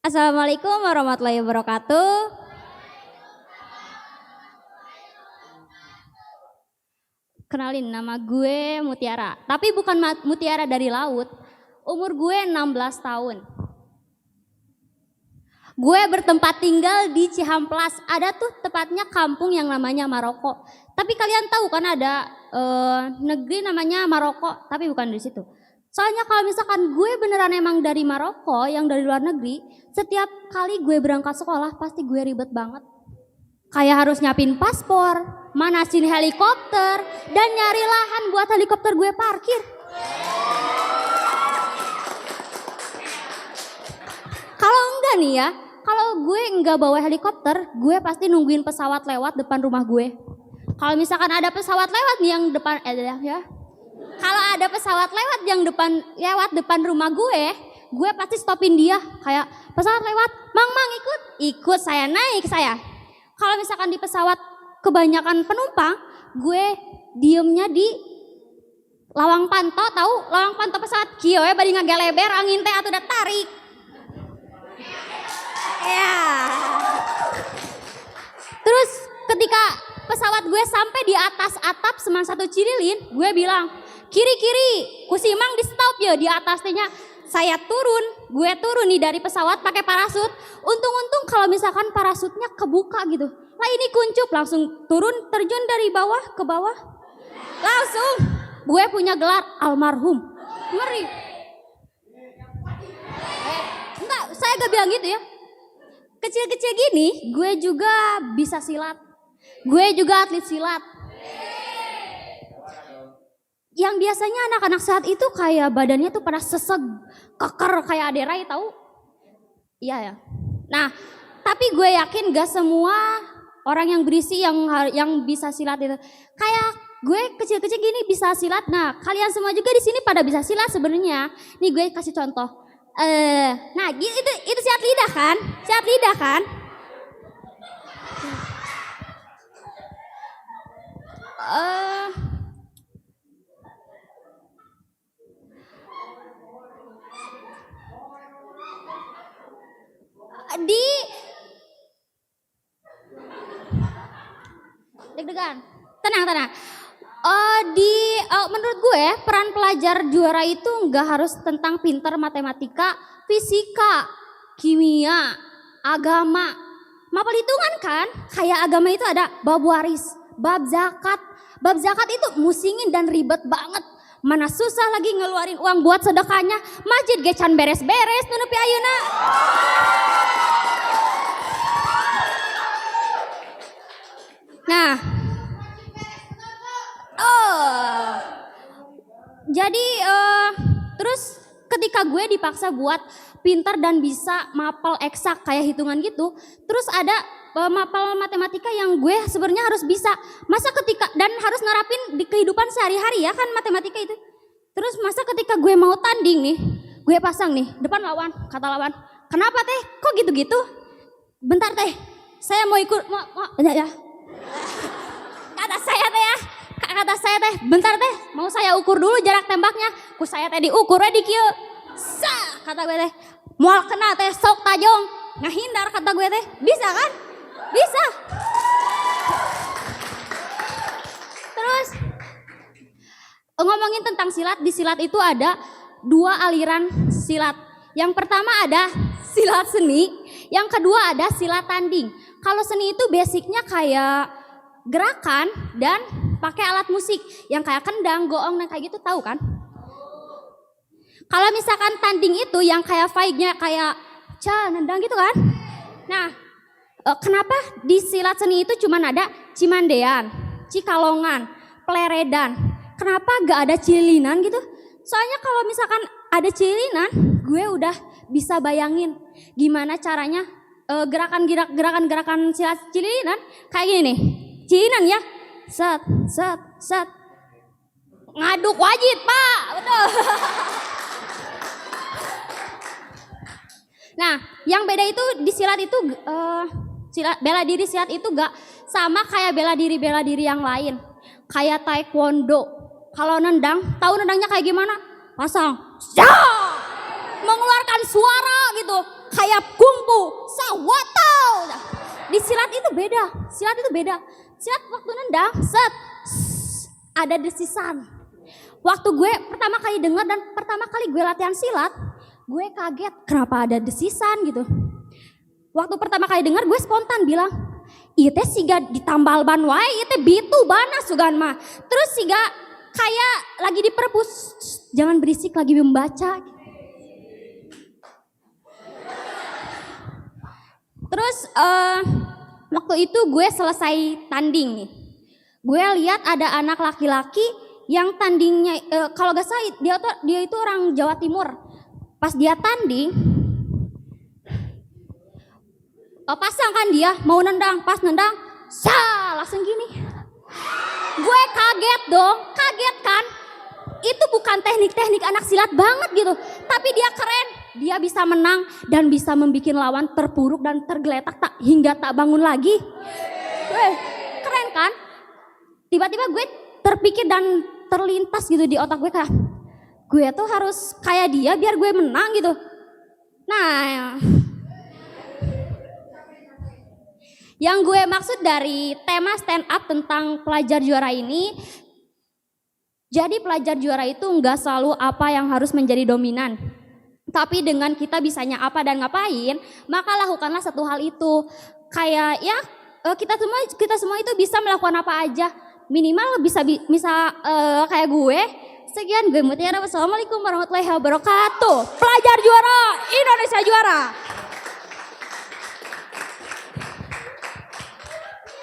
Assalamualaikum warahmatullahi wabarakatuh. Kenalin, nama gue Mutiara. Tapi bukan Mutiara dari laut. Umur gue 16 tahun. Gue bertempat tinggal di Cihamplas. Ada tuh tepatnya kampung yang namanya Maroko. Tapi kalian tahu kan ada negeri namanya Maroko, tapi bukan di situ. Soalnya kalau misalkan gue beneran emang dari Maroko, yang dari luar negeri, setiap kali gue berangkat sekolah pasti gue ribet banget. Kayak harus nyiapin paspor, manasin helikopter, dan nyari lahan buat helikopter gue parkir. Kalau enggak nih ya, kalau gue enggak bawa helikopter, gue pasti nungguin pesawat lewat depan rumah gue. Kalau misalkan ada pesawat lewat nih yang depan, kalau ada pesawat lewat yang depan rumah gue pasti stopin dia. Kayak pesawat lewat, mang ikut saya naik saya. Kalau misalkan di pesawat kebanyakan penumpang, gue diemnya di lawang panto, tahu lawang panto pesawat kieu ya bari ngageleber angin teh atuh da tarik. Ya. Terus ketika pesawat gue sampai di atas atap Semang 1 Cililin, gue bilang, "Kiri, kusimang di stop ya di atas tehnya." Gue turun nih dari pesawat pakai parasut. Untung-untung kalau misalkan parasutnya kebuka gitu. Lah ini kuncup, langsung turun terjun dari bawah ke bawah. Langsung gue punya gelar almarhum. Ngeri. Enggak, saya gak bilang gitu ya. Kecil-kecil gini, gue juga bisa silat. Gue juga atlet silat. Yang biasanya anak-anak saat itu kayak badannya tuh pada seseg, keker kayak Aderai tahu? Iya ya. Nah, tapi gue yakin gak semua orang yang berisi yang bisa silat itu. Kayak gue kecil-kecil gini bisa silat. Nah, kalian semua juga di sini pada bisa silat sebenarnya. Nih gue kasih contoh. Nah, itu silat lidah kan? Silat lidah kan? Deg-degan. Tenang. Menurut gue peran pelajar juara itu nggak harus tentang pinter matematika, fisika, kimia, agama, mapel hitungan kan? Kayak agama itu ada bab waris, bab zakat. Bab zakat itu musingin dan ribet banget. Mana susah lagi ngeluarin uang buat sedekahnya. Masjid ge can beres-beres nu nepi ayeuna. Nah, jadi terus ketika gue dipaksa buat pinter dan bisa mapel eksak kayak hitungan gitu, terus ada mapel matematika yang gue sebenarnya harus bisa. Masa ketika dan harus nerapin di kehidupan sehari-hari ya kan matematika itu. Terus masa ketika gue mau tanding nih, gue pasang nih depan lawan, kata lawan, "Kenapa teh? Kok gitu-gitu?" "Bentar teh, saya mau ikut mau ya." Kata saya teh, "Bentar teh, mau saya ukur dulu jarak tembaknya." Ku saya teh diukur di kieu. Sa, kata gue teh, "Moal kena teh sok tajong." Ngahindar kata gue teh. Bisa kan? Bisa. Terus ngomongin tentang silat, di silat itu ada 2 aliran silat. Yang pertama ada silat seni, yang kedua ada silat tanding. Kalau seni itu basicnya kayak gerakan dan pakai alat musik yang kayak kendang, goong dan kayak gitu, tahu kan? Kalau misalkan tanding itu yang kayak fight-nya kayak nendang gitu kan? Nah, kenapa di silat seni itu cuma ada cimandean, cikalongan, pleredan? Kenapa gak ada cililinan gitu? Soalnya kalau misalkan ada cililinan, gue udah bisa bayangin gimana caranya gerakan silat cililinan kayak gini nih. Cililinan ya, set. Ngaduk wajib pak, betul. Nah, yang beda itu di silat itu bela diri silat itu gak sama kayak bela diri yang lain. Kayak taekwondo. Kalau nendang, tahu nendangnya kayak gimana? Pasang. mengeluarkan suara gitu kayak kungfu sawatau. Di silat itu beda, silat waktu nendang set ada desisan. Waktu gue pertama kali dengar dan pertama kali gue latihan silat, gue kaget kenapa ada desisan gitu. Waktu pertama kali dengar gue spontan bilang, "Ieu siga ditambal ban wae, ieu bitu bana sugan mah." Terus siga kayak lagi di perpus, jangan berisik lagi membaca. Terus waktu itu gue selesai tanding nih. Gue lihat ada anak laki-laki yang tandingnya kalau gak salah dia itu orang Jawa Timur. Pas dia tanding, pasang kan dia mau nendang, pas nendang, langsung gini. Gue kaget dong, kaget kan. Itu bukan teknik-teknik anak silat banget gitu, tapi dia keren. Dia bisa menang dan bisa membuat lawan terpuruk dan tergeletak hingga tak bangun lagi. Keren kan? Tiba-tiba gue terpikir dan terlintas gitu di otak gue kayak, gue tuh harus kayak dia biar gue menang gitu. Nah, yang gue maksud dari tema stand up tentang pelajar juara ini, jadi pelajar juara itu nggak selalu apa yang harus menjadi dominan. Tapi dengan kita bisanya apa dan ngapain, maka lakukanlah satu hal itu. Kayak ya kita semua itu bisa melakukan apa aja. Minimal bisa kayak gue. Sekian gue Mutiara. Wassalamualaikum warahmatullahi wabarakatuh. Pelajar juara, Indonesia juara.